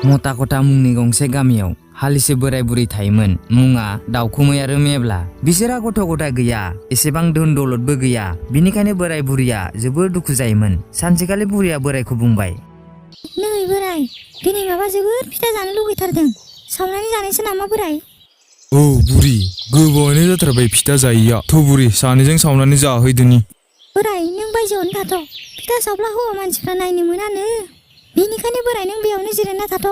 मता खथा मुंनि गंसे गामियाव हालिसे बोराय बुरै थायोमोन। मुङा दाउखुमै आरो मेब्ला। बिसोरहा गथ' गथाय गैया, एसेबां धोन दौलतबो गैया। बिनिखायनो बोराय बुरैया जोबोर दुखु जायोमोन। सानसेखालि बुरैया बोरायखौ बुंबाय, नै बोराय, दिनै माबा जोबोर फिथा जानो लुगैथारदों। सावनानै जानोसै नामा बोराय? औ बुरि, गोबावानो जाथारबाय फिथा जायैया। थ' बुरि, सानैजों सावनानै जाहैदोनि। बोराय, नों बायजोआवनो थाथ'। फिथा सावब्ला हौवा मानसिफ्रा नायनो मोनानो। बेनिखायनो बोराय, नों बेयावनो जिरायना थाथ'।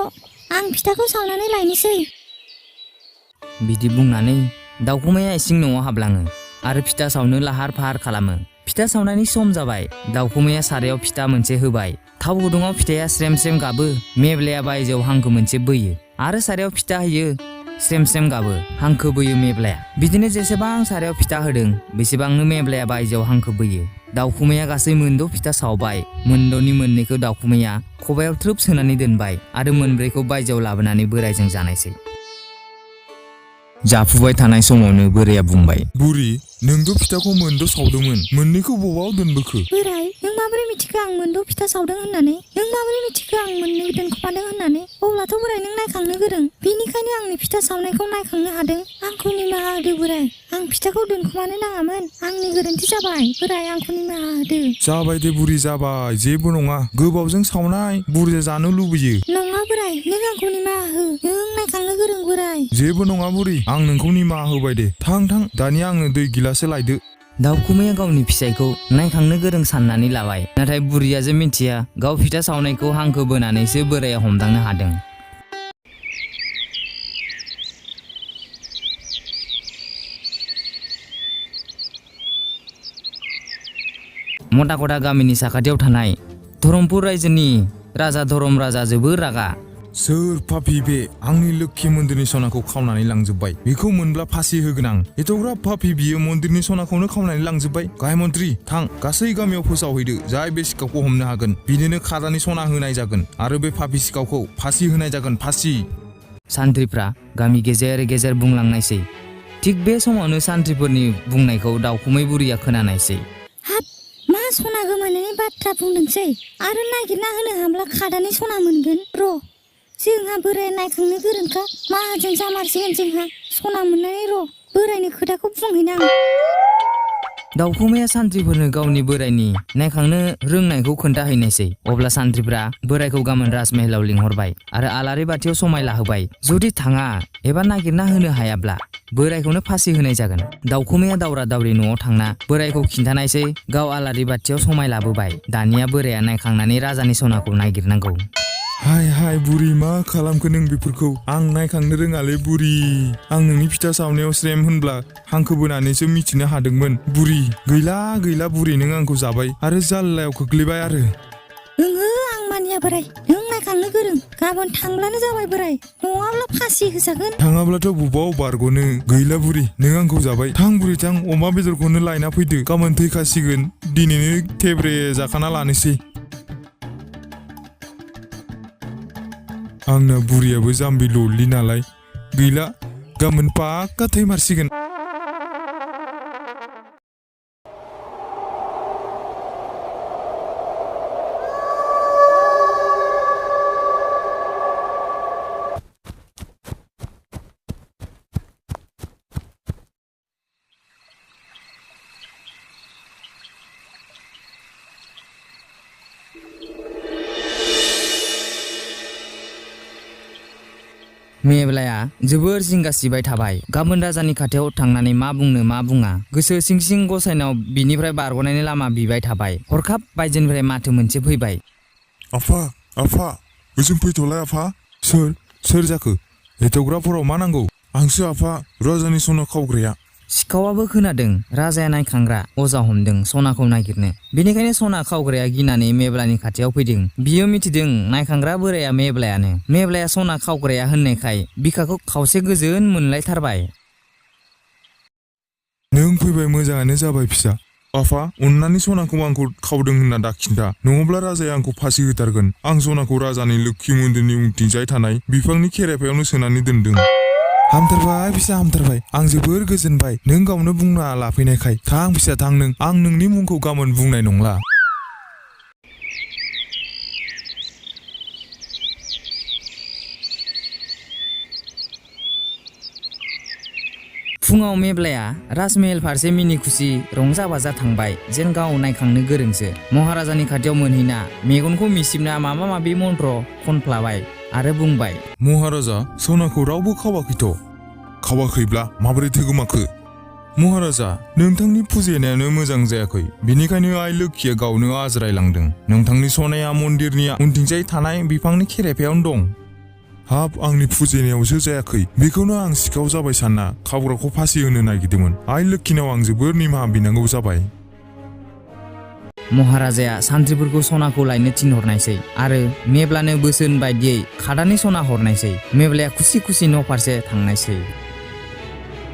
आं फिथाखौ सावनानै लायनोसै। बिदि बुंनानै दाउखुमैया इसिं न'आव हाबलाङो आरो फिथा सावनो लाहार फाहार खालामो। फिथा सावनायनि सम जाबाय। दाउखुमैया सारायाव फिथा मोनसे होबाय। थाव गुदुङाव फिथाया स्रेम स्रेम गाबो। मेब्लाया बायजोआव हांखो मोनसे बोयो आरो सारायाव फिथा होयो। स्रेम स्रेम गाबो, हांखो बोयो मेब्लाया। बिदिनो जेसेबां सारायाव फिथा होदों बेसेबांनो मेब्लाया बायजोआव हांखो बोयो। दाउखुमैया गासै 9 फिथा सावबाय। 9नि 2खौ दाउखुमैया खबायाव थ्रोब सोनानै दोनबाय आरो 4खौ बायजोआव लाबोनानै बोरायजों जानायसै। जाफुबाय थानाय समावनो बोराया बुंबाय, बुरि, नोंथ' फिथाखौ 9 सावदोंमोन, 2खौ बबाव दोनबोखो? बोराय, नों माबोरै मिथिखो आं 9 फिथा सावदों होननानै? नों माबोरै मिथिखो आं 2 दोनखोमादों होननानै? अब्लाथ' बोराय, नों नायखांनो गोरों। बेनिखायनो आंनि फिथा सावनायखौ नायखांनो हादों। आंखौ निमाहा होदो बोराय। आं फिथाखौ दोनखोमानो नाङामोन। आंनि गोरोन्थि जाबाय। बोराय, आंखौ निमाहा होदो। जाबाय दे बुरि, जाबाय। जेबो नङा, गोबावजों सावनाय, बुरिया जानो लुबैयो। नङा बोराय, नों आंखौ निमाहा हो। नों नायखांनो गोरों बोराय। जेबो नङा बुरि, आं नोंखौ निमाहा होबाय दे। थां, दानिया आंनो दै गिलासे लायदो। दाउखुमैया गावनि फिसायखौ नायखांनो गोरों साननानै लाबाय। नाथाय बुरैया जे मिथिया, गाव फिथा सावनायखौ हांखो बोनानैसो बोराया हमदांनो हादों। मता खथा गामिनि साखाथियाव थानाय धरमपुर रायजोनि राजा धरम राजा जोबोर रागा। सोर पापि बे? आंनि लोक्षि मन्दिरनि सनाखौ खावनानै लांजोब्बाय। बेखौ मोनब्ला फासि होगोन आं। एथ'ग्राब पापि बियो मन्दिरनि सनाखौनो खावनानै लांजोब्बाय। गाहाय मन्त्रि, थां, गासै गामियाव फोसावहैदो। जाय बे सिखावखौ हमनो हागोन बिदिनो खादानि सना होनाय जागोन आरो बे पापि सिखावखौ फासि होनाय जागोन, फासि। सान्थ्रिफ्रा गामि गेजेर गेजेर बुंलांनायसै। थिग बे समावनो सान्थ्रिफोरनि बुंनायखौ दाउखुमै बुरैया खोनानायसै। हाब, मा सना गोमानायनि बाथ्रा बुंदोंसै? आरो नागिरना होनो हाब्ला खादानि सना मोनगोन। र', जोंहा बोराया नायखांनो गोरोंखा। माहाजोन जामारसिगोन जोंहा। सना मोननानै र', बोरायनि खोथाखौ बुंहैनां। दाउखुमैया सान्थ्रिफोरनो गावनि बोरायनि नायखांनो रोंनायखौ खोन्थाहैनायसै। अब्ला सान्थ्रिफ्रा बोरायखौ गाबोन राजमहलाव लिंहरबाय आरो आलारि बाथियाव समाय लाहोबाय। जुदि थाङा एबा नागिरना होनो हायाब्ला बोरायखौनो फासि होनाय जागोन। दाउखुमैया दावरा दावरि न'आव थांना बोरायखौ खिन्थानायसै। गाव आलारि बाथियाव समाय लाबोबाय। दानिया बोराया नायखांनानै राजानि सनाखौ नागिरनांगौ। हाय बुरि, मा खालामखो नों बेफोरखौ? आं नायखांनो रोङालै बुरि। आं नोंनि फिथा सावनायाव स्रेम होनब्ला हांखो बोनानैसो मिथिनो हादोंमोन। बुरि, गैला बुरि, नों आंखौ जाबाय आरो जाल्लायाव खोख्लैबाय आरो। ओहो, आं मानिया बोराय। नों नायखांनो गोरों। गाबोन थांब्लानो जाबाय बोराय। नङाब्ला फासि होजागोन। थाङाब्लाथ' बबाव बारग'नो। गैला बुरि, नों आंखौ जाबाय। थां बुरि, थां, अमा बेदरखौनो लायना फैदो। गाबोन थैखासिगोन। दिनैनो थेब्रे जाखाना लानोसै। आंना बुरियाबो जाम्बि लरलि नालाय। गैला, गाबोन पाक्का थैमारसिगोन। मेब्लाया जोबोर जिंगा सिबाय थाबाय। गाबोन राजानि खाथियाव थांनानै मा बुंनो मा बुङा। गोसो सिं सिं गसाइनाव बिनिफ्राय बारग'नायनि लामा बिबाय थाबाय। हरखाब बायजोनिफ्राय माथो मोनसे फैबाय। आफा, ओजों फैथ'लाय आफा। सोर जाखो? एथ'ग्राब हराव मा नांगौ? आंसो आफा, राजानि सना खावग्राया। सिखावाबो खोनादों राजाया नायखांग्रा अजा हमदों सनाखौ नागिरनो। बेनिखायनो सना खावग्राया गिनानै मेब्लानि खाथियाव फैदों। बियो मिथिदों नायखांग्रा बोराया मेब्लायानो। मेब्लाया सना खावग्राया होननायखाय बिखाखौ खावसे गोजोन मोनलायथारबाय। नों फैबाय, मोजाङानो जाबाय फिसा। आफा, अन्नानै सनाखौ आंखौ खावदों होनना दाखिन्था। नङाब्ला राजाया आंखौ फासि होथारगोन। आं सनाखौ राजानि लोक्षि मन्दिरनि उनथिंजाय थानाय बिफांनि खेराइफायावनो सोनानै दोनदों। हामथारबाय फिसा, हामथारबाय। आं जोबोर गोजोनबाय नों गावनो बुंना लाफैनायखाय। थां फिसा, थां, आं नोंनि मुंखौ गाबोन बुंनाय नंला। फुङाव मेब्लाया राजमहल फारसे मिनि खुसि रंजा बाजा थांबाय जेन गाव नायखांनो गोरोंसो। महाराजानि खाथियाव मोनहैना मेगनखौ मिसिबना माबा माबि मन्त्र खनफ्लाबाय आरो बुंबाय, महाराजा सनाखौ रावबो खावाखैथ'। खावाखैब्ला माबोरैथो गोमाखो? महाराजा नोंथांनि फुजिनायानो मोजां जायाखै, बेनिखायनो आइ लोखिया गावनो आज्रायलांदों। नोंथांनि सनाया मन्दिरनि उनथिंजाय थानाय बिफांनि खेरेफायावनो दं। हाब आंनि फुजिनायावसो जायाखै, बेखौनो आं सिखाव जाबाय सानना खावग्राखौ फासि होनो नागिरदोंमोन। आइ लोखिनाव आं जोबोर निमाहा बिनांगौ जाबाय। महाराजाया सान्थ्रिफोरखौ सनाखौ लायनो थिनहरनायसै आरो मेब्लानो बोसोन बायदियै खादानि सना हरनायसै। मेब्लाया खुसि खुसि न' फारसे थांनायसै।